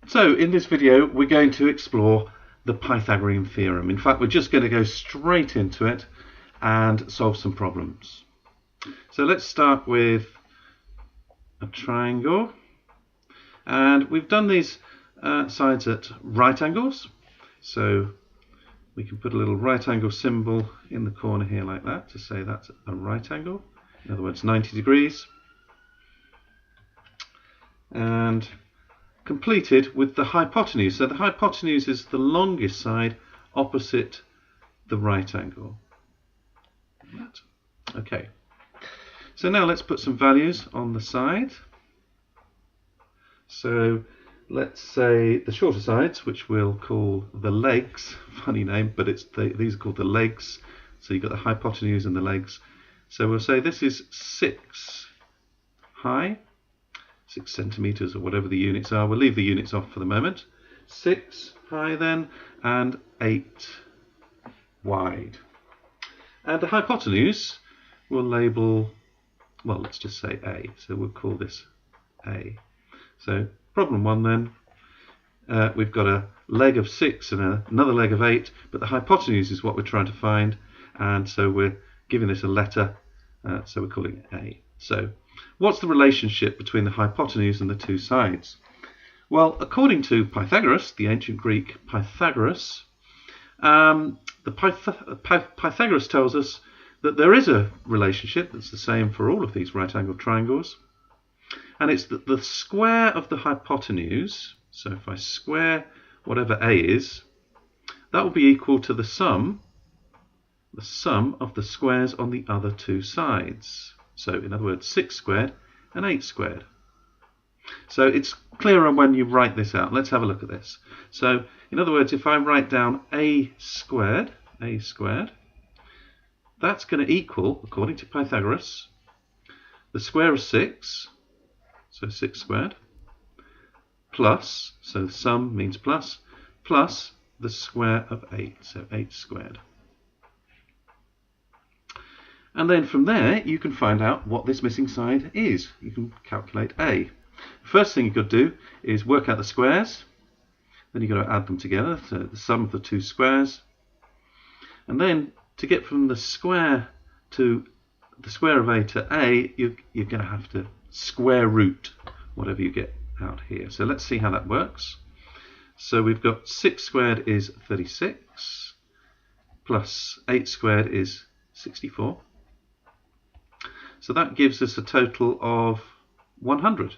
So in this video we're going to explore the Pythagorean theorem. In fact, we're just going to go straight into it and solve some problems. So let's start with a triangle, and we've done these sides at right angles, so we can put a little right angle symbol in the corner here like that to say that's a right angle, in other words 90 degrees, and completed with the hypotenuse. So the hypotenuse is the longest side opposite the right angle. Okay, so now let's put some values on the side. So let's say the shorter sides, which we'll call the legs, funny name, but these are called the legs. So you've got the hypotenuse and the legs. So we'll say this is 6 high, 6 centimeters or whatever the units are. We'll leave the units off for the moment. 6 high then, and 8 wide. And the hypotenuse we'll label, well, let's just say A. So we'll call this A. So problem 1 then, we've got a leg of 6 and another leg of 8, but the hypotenuse is what we're trying to find, and so we're giving this a letter, so we're calling it A. So what's the relationship between the hypotenuse and the two sides? Well, according to Pythagoras, the ancient Greek Pythagoras, Pythagoras tells us that there is a relationship that's the same for all of these right-angled triangles, and it's that the square of the hypotenuse, so if I square whatever A is, that will be equal to the sum of the squares on the other two sides. So in other words, 6 squared and 8 squared. So it's clearer when you write this out. Let's have a look at this. So in other words, if I write down A squared, that's going to equal, according to Pythagoras, the square of 6, so 6 squared, plus, so the sum means plus the square of 8, so 8 squared. And then from there you can find out what this missing side is. You can calculate A. First thing you've got to do is work out the squares, then you've got to add them together, so the sum of the two squares, and then to get from the square to the square of A to A, you're going to have to square root whatever you get out here. So let's see how that works. So we've got 6 squared is 36, plus 8 squared is 64. So that gives us a total of 100.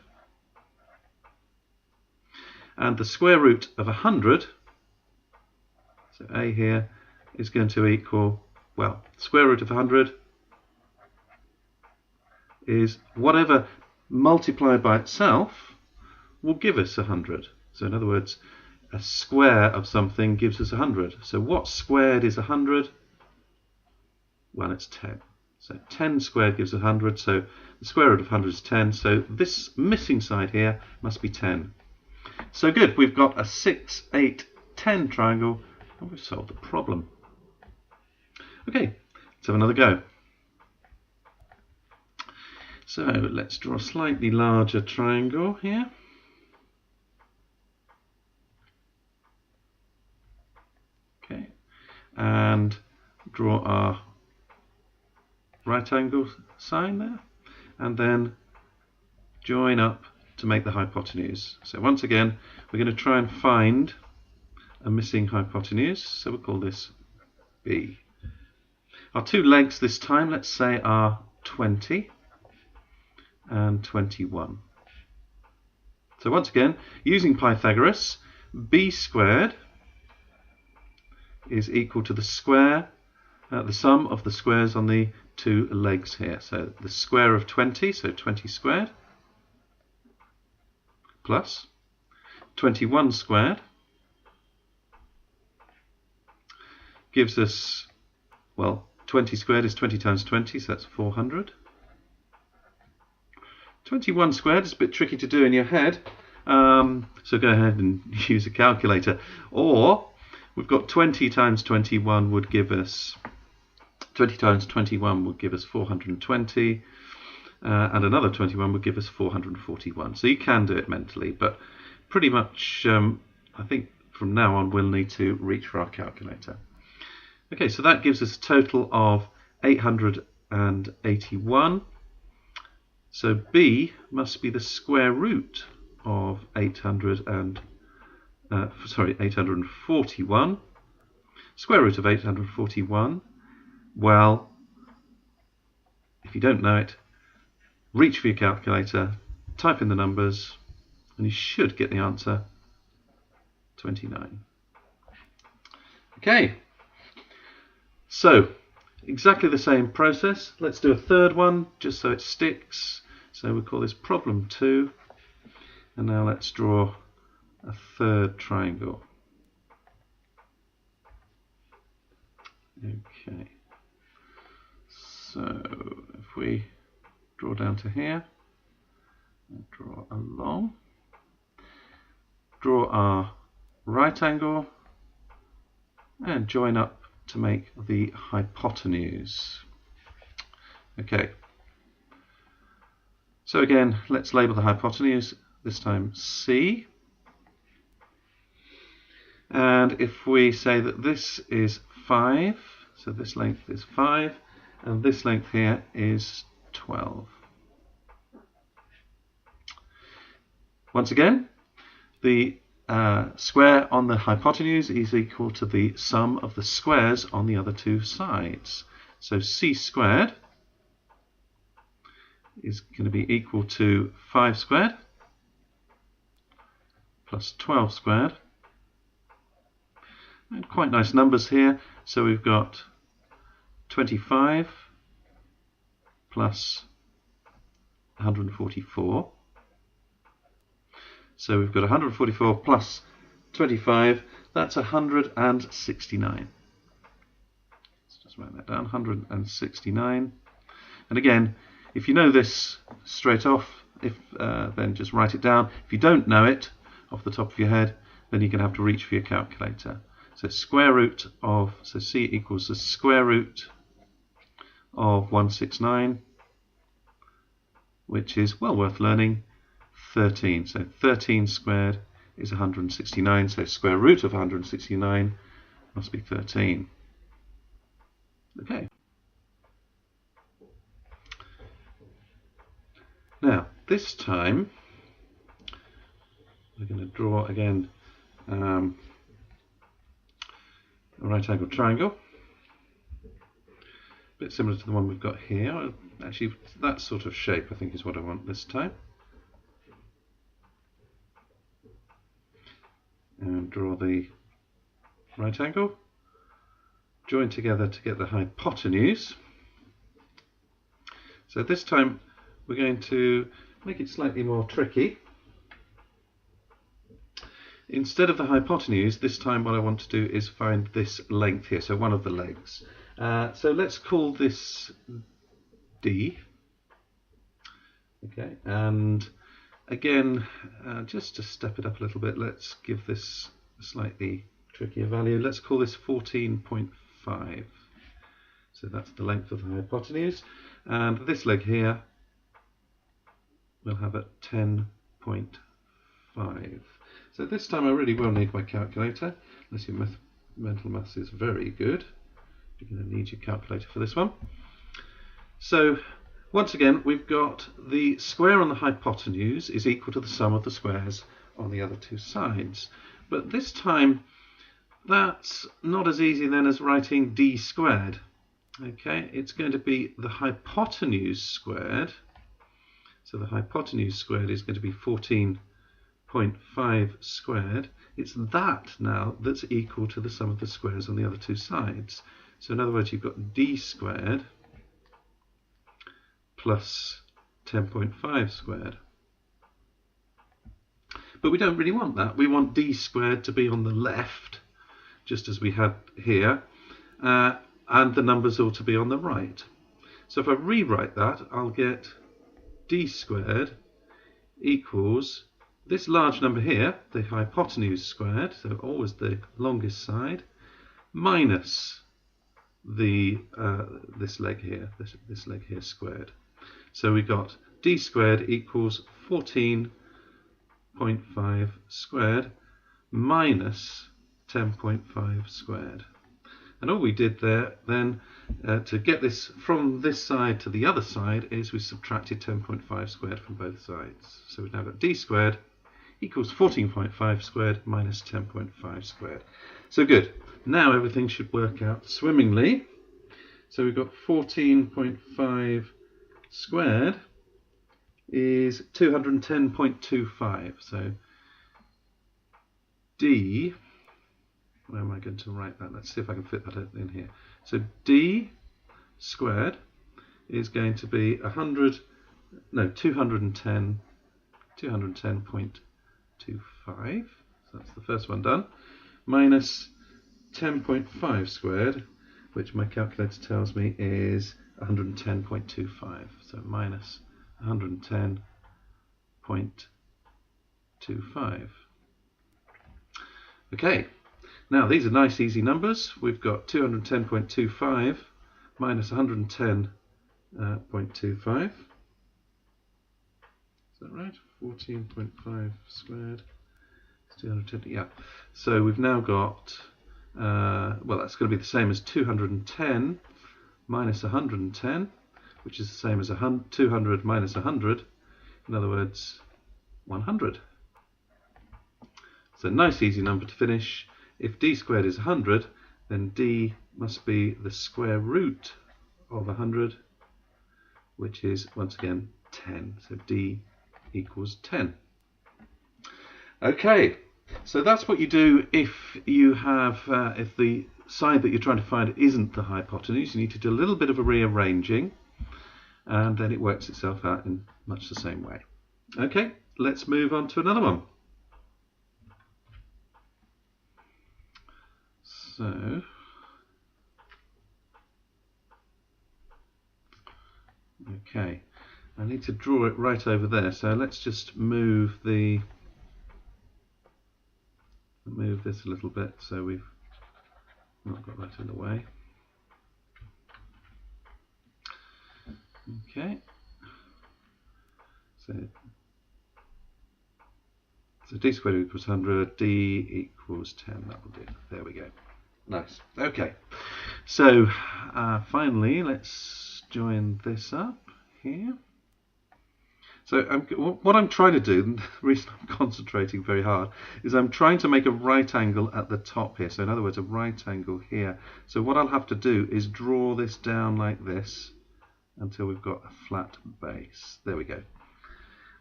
And the square root of 100, so A here, is going to equal, well, square root of 100 is whatever multiplied by itself will give us 100. So in other words, a square of something gives us 100. So what squared is 100? Well, it's 10. So 10 squared gives 100, so the square root of 100 is 10, so this missing side here must be 10. So good, we've got a 6, 8, 10 triangle, and we've solved the problem. Okay, let's have another go. So let's draw a slightly larger triangle here. Okay, and draw our right angle sign there, and then join up to make the hypotenuse. So once again, we're going to try and find a missing hypotenuse, so we'll call this B. Our two legs this time, let's say, are 20 and 21. So once again, using Pythagoras, B squared is equal to the square, the sum of the squares on the two legs here. So the square of 20, so 20 squared, plus 21 squared gives us, well, 20 squared is 20 times 20, so that's 400. 21 squared is a bit tricky to do in your head, so go ahead and use a calculator. Or we've got 20 times 21 would give us 420, and another 21 would give us 441. So you can do it mentally, but pretty much, I think from now on we'll need to reach for our calculator. Okay, so that gives us a total of 881. So b must be the square root of 841. Square root of 841. Well, if you don't know it, reach for your calculator, type in the numbers, and you should get the answer 29. Okay, so exactly the same process. Let's do a third one just so it sticks. So we'll call this problem 2, and now let's draw a third triangle. Okay, so if we draw down to here, and draw along, draw our right angle, and join up to make the hypotenuse. Okay, so again, let's label the hypotenuse, this time C. And if we say that this is 5, so this length is 5, and this length here is 12. Once again, the square on the hypotenuse is equal to the sum of the squares on the other two sides. So c squared is going to be equal to 5 squared plus 12 squared. And quite nice numbers here. So we've got 25 plus 144. So we've got 144 plus 25, that's 169. Let's just write that down, 169. And again, if you know this straight off, then just write it down. If you don't know it off the top of your head, then you're going to have to reach for your calculator. So square root of, so c equals the square root of 169, which is well worth learning, 13. So 13 squared is 169, so square root of 169 must be 13. Okay. Now, this time, we're going to draw again a right angled triangle. A bit similar to the one we've got here. Actually, that sort of shape I think is what I want this time. And draw the right angle, join together to get the hypotenuse. So this time we're going to make it slightly more tricky. Instead of the hypotenuse, this time what I want to do is find this length here, so one of the legs. So let's call this D. Okay, and again, just to step it up a little bit, let's give this a slightly trickier value. Let's call this 14.5. So that's the length of the hypotenuse. And this leg here, we'll have at 10.5. So this time I really will need my calculator, unless your mental maths is very good. You're going to need your calculator for this one. So once again, we've got the square on the hypotenuse is equal to the sum of the squares on the other two sides. But this time, that's not as easy then as writing d squared. Okay, it's going to be the hypotenuse squared. So the hypotenuse squared is going to be 14.5 squared. It's that now that's equal to the sum of the squares on the other two sides. So in other words, you've got d squared plus 10.5 squared. But we don't really want that. We want d squared to be on the left, just as we had here, and the numbers all to be on the right. So if I rewrite that, I'll get d squared equals this large number here, the hypotenuse squared, so always the longest side, minus the this leg here squared. So we got d squared equals 14 10.5 squared minus 10.5 squared. And all we did there then to get this from this side to the other side is we subtracted 10.5 squared from both sides. So we've now got d squared equals 14.5 squared minus 10.5 squared. So good. Now everything should work out swimmingly. So we've got 14.5 squared is 210.25. So d, where am I going to write that? Let's see if I can fit that in here. So d squared is going to be 210.25. So that's the first one done. Minus 10.5 squared, which my calculator tells me is 110.25. So minus 110.25. Okay, now these are nice easy numbers. We've got 210.25 minus 110.25. Is that right? 14.5 squared is 210. Yeah. So we've now got, well, that's going to be the same as 210 minus 110, which is the same as 200 minus 100. In other words, 100. So nice easy number to finish. If d squared is 100, then d must be the square root of 100, which is once again 10. So d equals 10. Okay, so that's what you do if you have if the side that you're trying to find isn't the hypotenuse. You need to do a little bit of a rearranging, and then it works itself out in much the same way. Okay, let's move on to another one. So okay, I need to draw it right over there, so let's just move this a little bit so we've not got that in the way. Okay, so d squared equals 100, d equals 10, that will do. There we go. Nice. Okay, so finally let's join this up here. So what I'm trying to do, and the reason I'm concentrating very hard, is I'm trying to make a right angle at the top here. So in other words, a right angle here. So what I'll have to do is draw this down like this until we've got a flat base. There we go.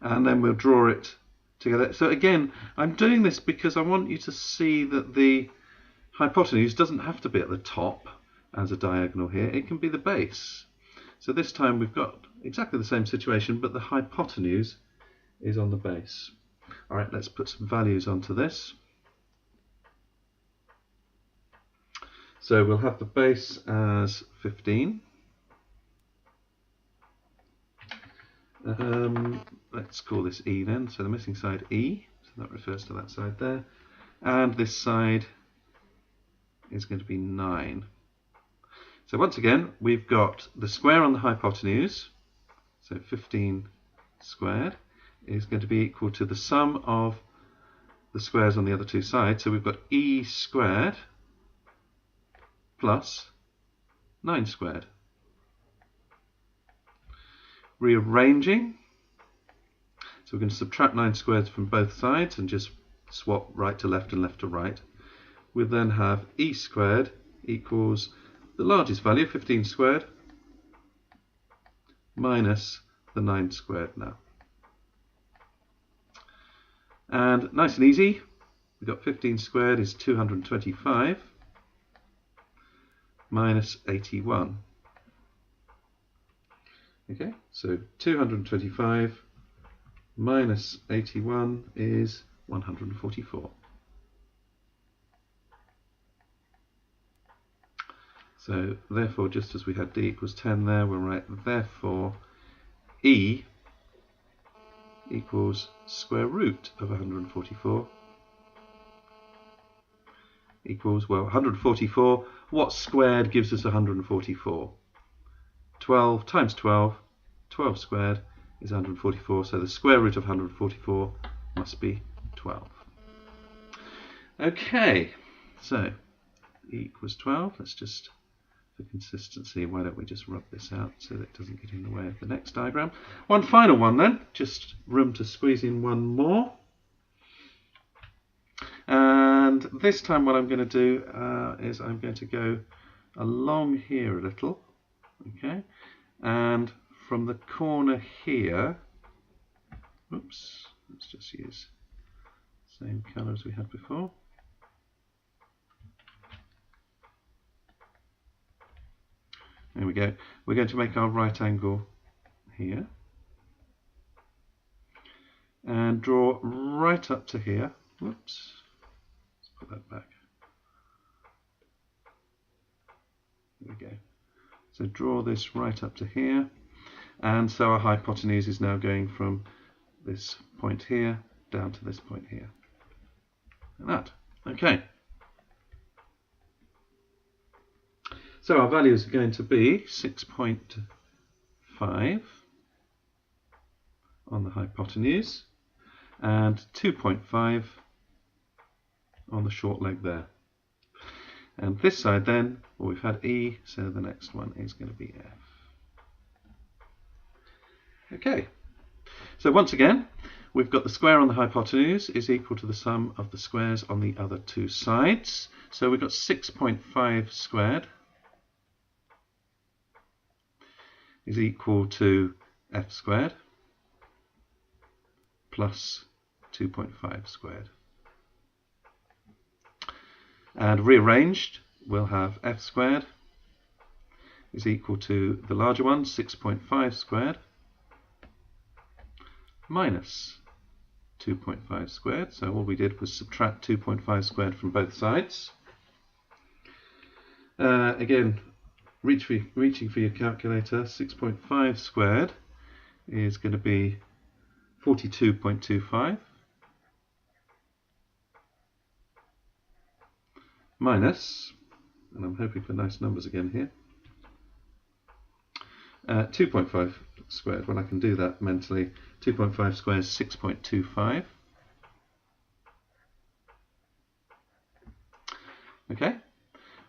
And then we'll draw it together. So again, I'm doing this because I want you to see that the hypotenuse doesn't have to be at the top as a diagonal here. It can be the base. So this time we've got exactly the same situation, but the hypotenuse is on the base. All right, let's put some values onto this. So we'll have the base as 15. Let's call this E then, so the missing side E, so that refers to that side there. And this side is going to be 9. So once again, we've got the square on the hypotenuse, so 15 squared is going to be equal to the sum of the squares on the other two sides. So we've got E squared plus 9 squared. Rearranging, so we're going to subtract 9 squared from both sides and just swap right to left and left to right. We then have E squared equals the largest value, 15 squared, minus the 9 squared now. And nice and easy, we've got 15 squared is 225 minus 81. Okay, so 225 minus 81 is 144. So therefore, just as we had d equals 10 there, we'll write therefore E equals square root of 144 equals, well, 144. What squared gives us 144? 12 times 12, 12 squared is 144, so the square root of 144 must be 12. Okay, so E equals 12. Let's just, for consistency, why don't we just rub this out so that it doesn't get in the way of the next diagram. One final one then, just room to squeeze in one more. And this time what I'm going to do is I'm going to go along here a little, okay, and from the corner here, oops, let's just use the same colour as we had before. There we go. We're going to make our right angle here and draw right up to here. Whoops, let's put that back. There we go. So draw this right up to here, and so our hypotenuse is now going from this point here down to this point here. Like that. Okay. So our values are going to be 6.5 on the hypotenuse and 2.5 on the short leg there. And this side then, well, we've had E, so the next one is going to be F. Okay, so once again, we've got the square on the hypotenuse is equal to the sum of the squares on the other two sides. So we've got 6.5 squared is equal to F squared plus 2.5 squared. And rearranged, we'll have F squared is equal to the larger one, 6.5 squared, minus 2.5 squared. So all we did was subtract 2.5 squared from both sides. Again, reaching for your calculator, 6.5 squared is going to be 42.25 minus, and I'm hoping for nice numbers again here, 2.5 squared. Well, I can do that mentally. 2.5 squared is 6.25. Okay,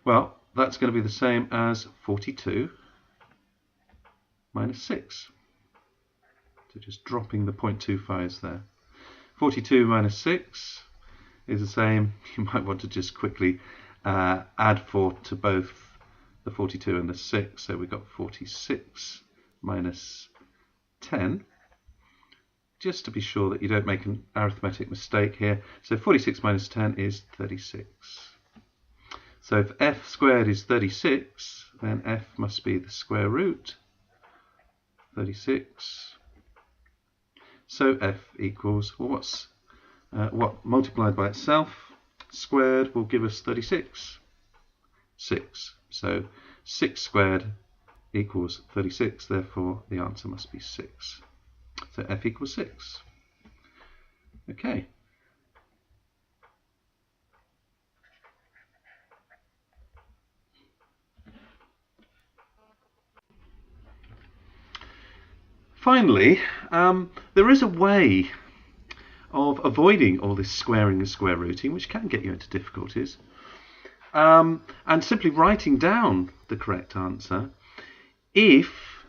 well, that's going to be the same as 42 minus 6. So just dropping the 0.25s there. 42 minus 6 is the same. You might want to just quickly add 4 to both the 42 and the 6. So we've got 46 minus 10. Just to be sure that you don't make an arithmetic mistake here. So 46 minus 10 is 36. So if F squared is 36, then F must be the square root 36. So F equals, well, what's what multiplied by itself squared will give us 36. 6. So 6 squared equals 36, therefore the answer must be 6. So F equals 6. Okay. Finally, there is a way of avoiding all this squaring and square rooting, which can get you into difficulties, and simply writing down the correct answer if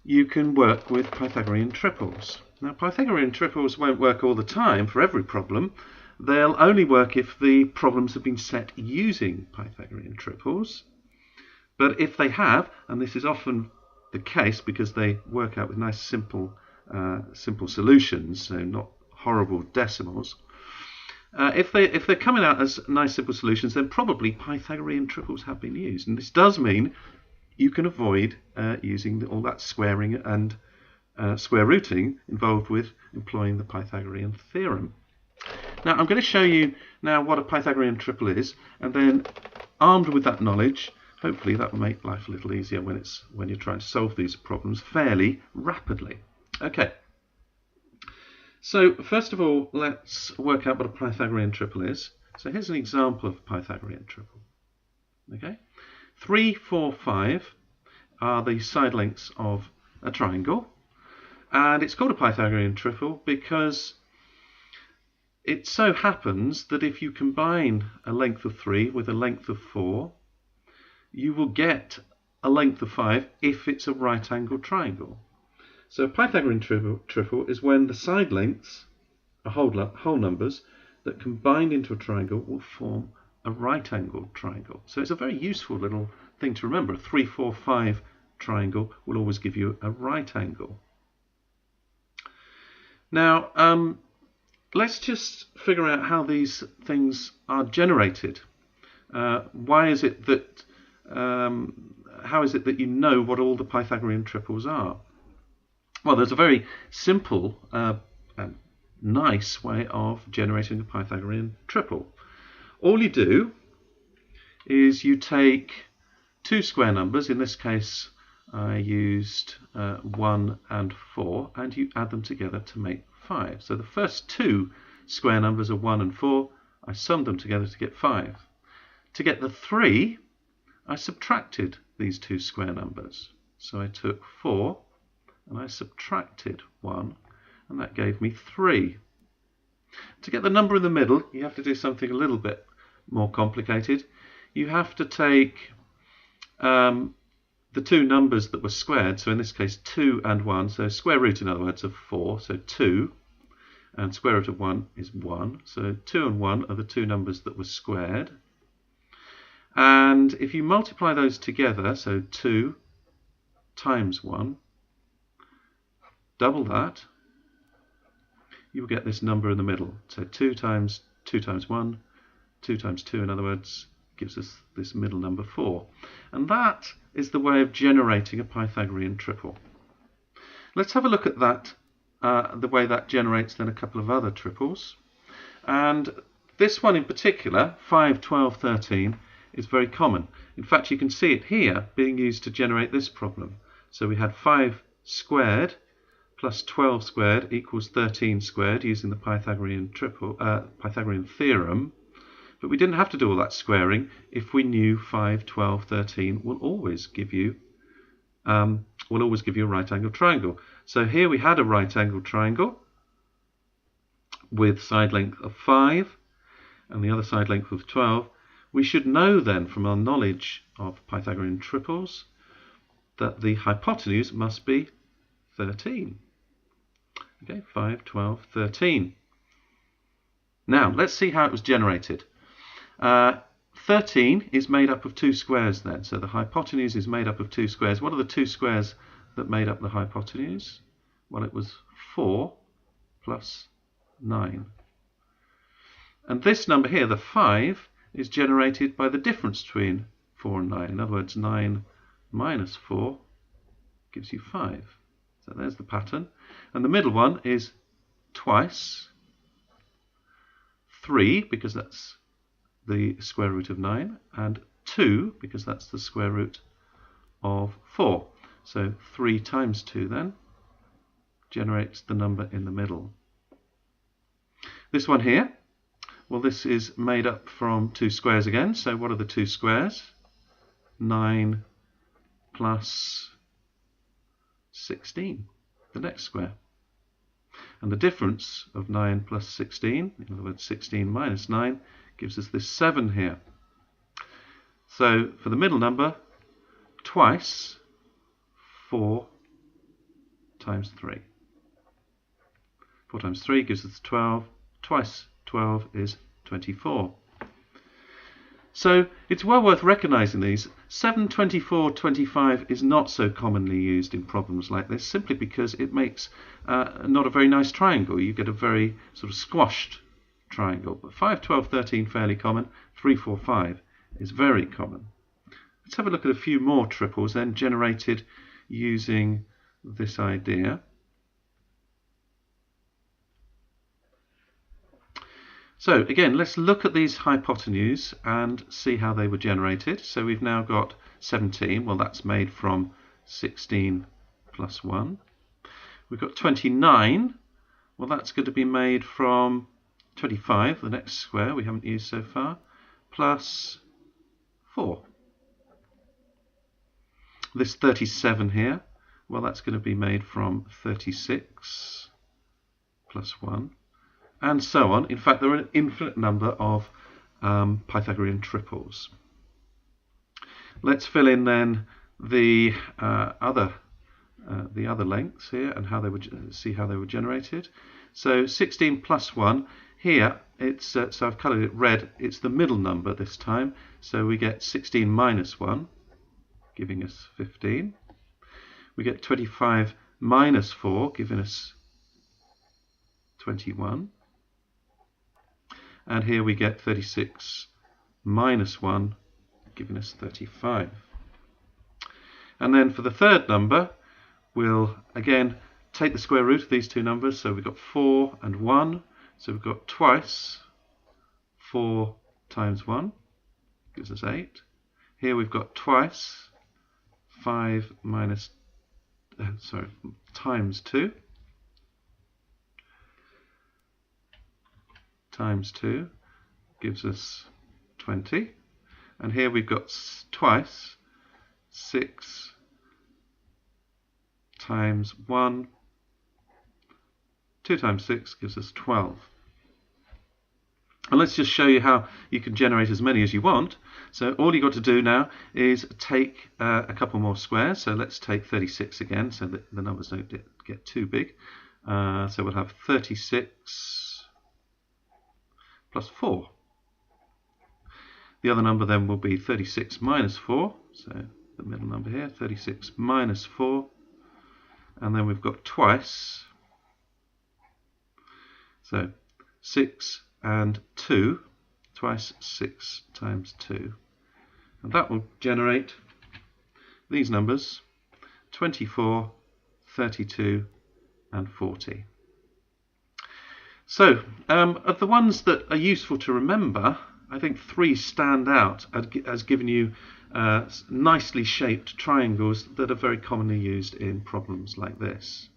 you can work with Pythagorean triples. Now, Pythagorean triples won't work all the time for every problem. They'll only work if the problems have been set using Pythagorean triples. But if they have, and this is often the case because they work out with nice simple solutions, so not horrible decimals. If they're coming out as nice simple solutions, then probably Pythagorean triples have been used, and this does mean you can avoid using all that squaring and square rooting involved with employing the Pythagorean theorem. Now I'm going to show you now what a Pythagorean triple is, and then armed with that knowledge, hopefully that will make life a little easier when you're trying to solve these problems fairly rapidly. Okay. So first of all, let's work out what a Pythagorean triple is. So here's an example of a Pythagorean triple. Okay, 3, 4, 5 are the side lengths of a triangle, and it's called a Pythagorean triple because it so happens that if you combine a length of 3 with a length of 4, you will get a length of 5 if it's a right-angled triangle. So a Pythagorean triple is when the side lengths are whole numbers that combined into a triangle will form a right-angled triangle. So it's a very useful little thing to remember. A 3, 4, 5 triangle will always give you a right angle. Now, let's just figure out how these things are generated. How is it that you know what all the Pythagorean triples are? Well, there's a very simple and nice way of generating a Pythagorean triple. All you do is you take two square numbers. In this case, I used 1 and 4, and you add them together to make 5. So the first two square numbers are 1 and 4. I summed them together to get 5. To get the 3, I subtracted these two square numbers. So I took 4 and I subtracted 1, and that gave me 3. To get the number in the middle, you have to do something a little bit more complicated. You have to take the two numbers that were squared, so in this case 2 and 1, so square root, in other words, of 4, so 2, and square root of 1 is 1, so 2 and 1 are the two numbers that were squared. And if you multiply those together, so 2 times 1, double that, you will get this number in the middle. So 2 times 1, 2 times 2, in other words, gives us this middle number 4. And that is the way of generating a Pythagorean triple. Let's have a look at that, the way that generates then a couple of other triples. And this one in particular, 5, 12, 13, is very common. In fact, you can see it here being used to generate this problem. So we had 5 squared plus 12 squared equals 13 squared using the Pythagorean Theorem. But we didn't have to do all that squaring if we knew 5, 12, 13 will always give you a right angled triangle. So here we had a right angled triangle with side length of 5 and the other side length of 12. We should know then from our knowledge of Pythagorean triples that the hypotenuse must be 13. Okay, 5, 12, 13. Now, let's see how it was generated. 13 is made up of two squares then, so the hypotenuse is made up of two squares. What are the two squares that made up the hypotenuse? Well, it was 4 plus 9. And this number here, the 5, is generated by the difference between 4 and 9. In other words, 9 minus 4 gives you 5. So there's the pattern. And the middle one is twice 3, because that's the square root of 9, and 2, because that's the square root of 4. So 3 times 2 then generates the number in the middle. This one here, well, this is made up from two squares again. So what are the two squares? 9 plus 16, the next square. And the difference of 9 plus 16, in other words 16 minus 9, gives us this 7 here. So for the middle number, twice 4 times 3. 4 times 3 gives us 12. Twice 12 is 24. So it's well worth recognizing these. 7, 24, 25 is not so commonly used in problems like this, simply because it makes not a very nice triangle. You get a very sort of squashed triangle. But 5, 12, 13 fairly common. 3, 4, 5 is very common. Let's have a look at a few more triples then generated using this idea. So again, let's look at these hypotenuse and see how they were generated. So we've now got 17. Well, that's made from 16 plus 1. We've got 29. Well, that's going to be made from 25, the next square we haven't used so far, plus 4. This 37 here, well, that's going to be made from 36 plus 1. and so on. In fact, there are an infinite number of Pythagorean triples. Let's fill in then the other lengths here and how they would see how they were generated. So 16 plus 1 here. It's so I've coloured it red. It's the middle number this time. So we get 16 minus 1, giving us 15. We get 25 minus 4, giving us 21. And here we get 36 minus 1, giving us 35. And then for the third number, we'll again take the square root of these two numbers. So we've got 4 and 1. So we've got twice 4 times 1, gives us 8. Here we've got twice 5 times 2. Times 2 gives us 20. And here we've got twice 6 times 1. 2 times 6 gives us 12. And let's just show you how you can generate as many as you want. So all you've got to do now is take a couple more squares. So let's take 36 again so that the numbers don't get too big. So we'll have 36 plus 4. The other number then will be 36 minus 4. So the middle number here, 36 minus 4. And then we've got twice. So 6 and 2, twice 6 times 2. And that will generate these numbers, 24, 32 and 40. So of the ones that are useful to remember, I think 3 stand out as giving you nicely shaped triangles that are very commonly used in problems like this.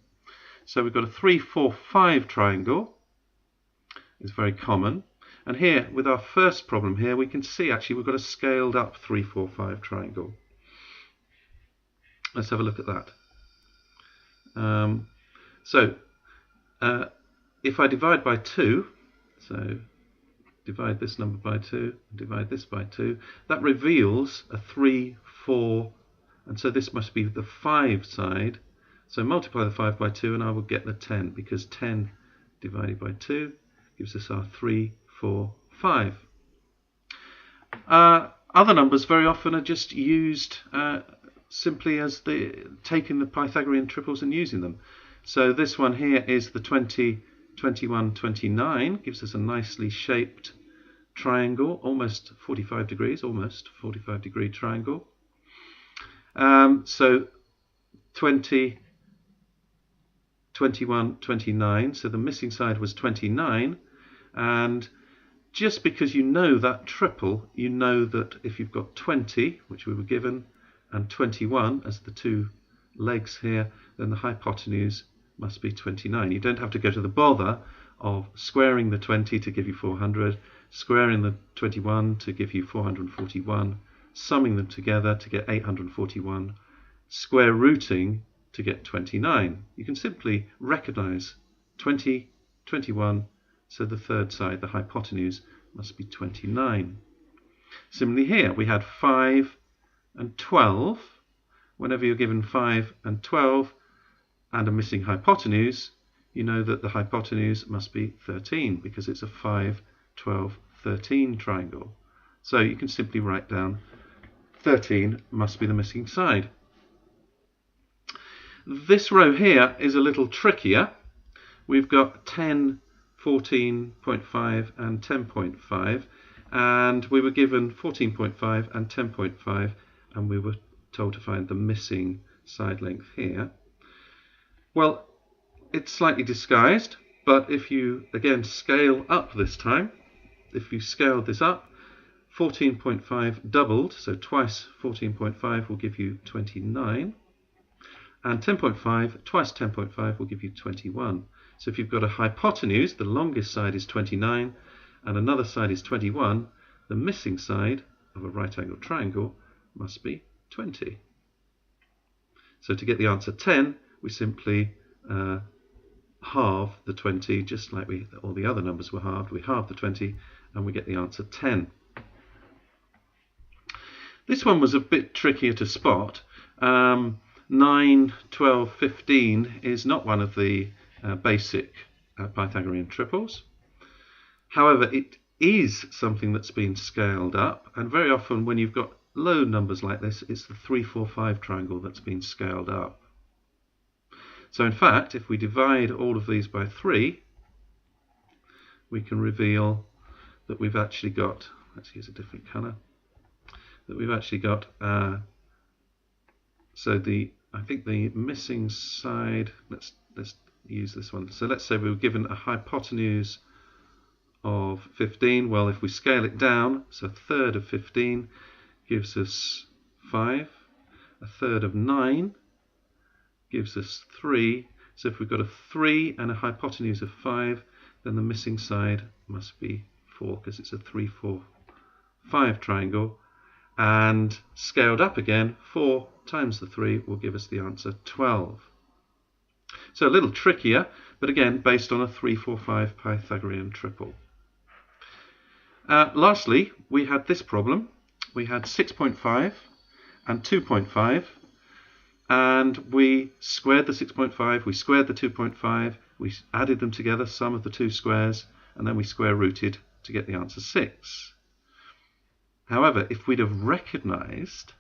So we've got a 3, 4, 5 triangle. Is very common. And here, with our first problem here, we can see actually we've got a scaled up 3, 4, 5 triangle. Let's have a look at that. If I divide by 2, so divide this number by 2, divide this by 2, that reveals a 3, 4, and so this must be the 5 side. So multiply the 5 by 2 and I will get the 10, because 10 divided by 2 gives us our 3, 4, 5. Other numbers very often are just used simply as taking the Pythagorean triples and using them. So this one here is the 20, 21, 29, gives us a nicely shaped triangle, almost 45 degrees, almost 45 degree triangle. So 20, 21, 29, so the missing side was 29. And just because you know that triple, you know that if you've got 20, which we were given, and 21 as the two legs here, then the hypotenuse must be 29. You don't have to go to the bother of squaring the 20 to give you 400, squaring the 21 to give you 441, summing them together to get 841, square rooting to get 29. You can simply recognize 20, 21, so the third side, the hypotenuse, must be 29. Similarly here, we had 5 and 12. Whenever you're given 5 and 12 and a missing hypotenuse, you know that the hypotenuse must be 13 because it's a 5, 12, 13 triangle. So you can simply write down 13 must be the missing side. This row here is a little trickier. We've got 10, 14.5 and 10.5, and we were given 14.5 and 10.5, and we were told to find the missing side length here. Well, it's slightly disguised, but if you again scale up this time, if you scale this up, 14.5 doubled, so twice 14.5 will give you 29, and 10.5 twice 10.5 will give you 21. So if you've got a hypotenuse, the longest side is 29, and another side is 21, the missing side of a right angled triangle must be 20. So to get the answer 10, we simply halve the 20, just like all the other numbers were halved. We halve the 20 and we get the answer 10. This one was a bit trickier to spot. 9, 12, 15 is not one of the basic Pythagorean triples. However, it is something that's been scaled up, and very often when you've got low numbers like this, it's the 3, 4, 5 triangle that's been scaled up. So in fact, if we divide all of these by 3, we can reveal that we've actually got, let's use a different colour, that we've actually got, I think the missing side, let's use this one. So let's say we were given a hypotenuse of 15. Well, if we scale it down, so a third of 15 gives us 5. A third of 9 gives us 3. So if we've got a 3 and a hypotenuse of 5, then the missing side must be 4, because it's a 3, 4, 5 triangle. And scaled up again, 4 times the 3 will give us the answer 12. So a little trickier, but again based on a 3, 4, 5 Pythagorean triple. Lastly, we had this problem. We had 6.5 and 2.5, and we squared the 6.5, we squared the 2.5, we added them together, sum of the two squares, and then we square rooted to get the answer 6. However, if we'd have recognized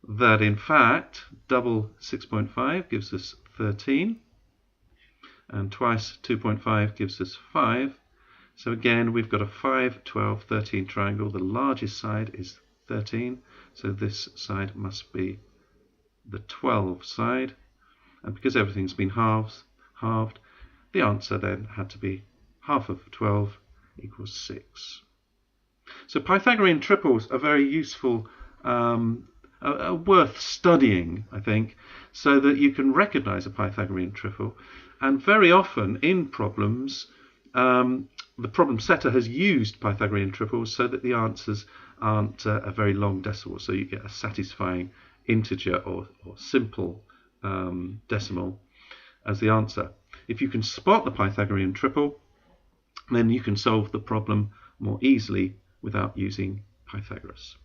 that in fact double 6.5 gives us 13 and twice 2.5 gives us 5, so again we've got a 5, 12, 13 triangle. The largest side is 13, so this side must be the 12 side, and because everything's been halved, the answer then had to be half of 12 equals 6. So Pythagorean triples are very useful, are worth studying, I think, so that you can recognize a Pythagorean triple. And very often in problems, the problem setter has used Pythagorean triples so that the answers aren't a very long decimal, so you get a satisfying integer or simple decimal as the answer. If you can spot the Pythagorean triple, then you can solve the problem more easily without using Pythagoras.